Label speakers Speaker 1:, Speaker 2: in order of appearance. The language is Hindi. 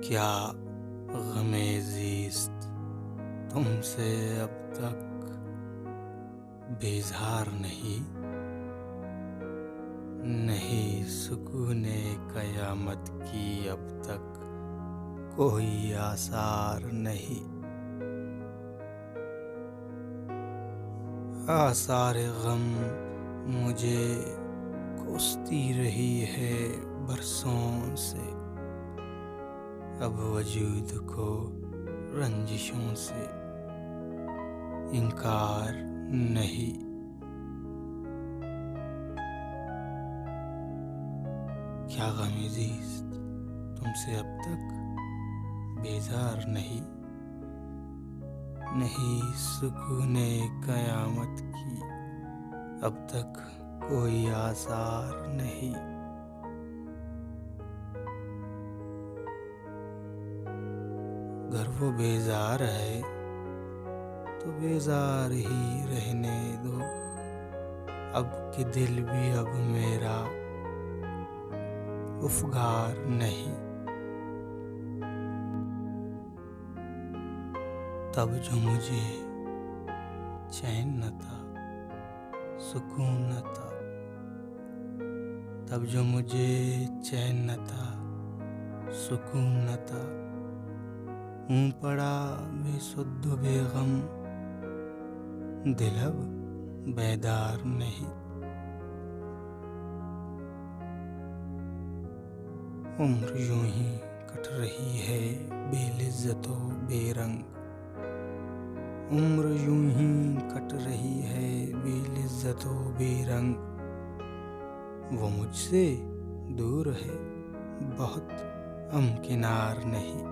Speaker 1: क्या ग़मे ज़ीस्त तुमसे अब तक बेज़ार नहीं, नहीं सुकूने क़यामत की अब तक कोई आसार नहीं। आसार ग़म मुझे कोसती रही है बरसों से, अब वजूद को रंजिशों से इनकार नहीं। क्या ग़मे ज़ीस्त तुमसे अब तक बेज़ार नहीं, नहीं सुकूने क़यामत की अब तक कोई आसार नहीं। अगर वो बेज़ार है तो बेज़ार ही रहने दो, अब कि दिल भी अब मेरा उफ़गार नहीं। तब जो मुझे चैन न था, सुकून न था, तब जो मुझे चैन न था, सुकून न था, हूँ पड़ा बेसुध बेगम, दिल अब बेदार नहीं। उम्र यूं ही कट रही है बेलिज़्ज़तो बेरंग, उम्र यूं ही कट रही है बेलिज़्ज़तो बेरंग। वो मुझसे दूर है बहुत हमकिनार नहीं।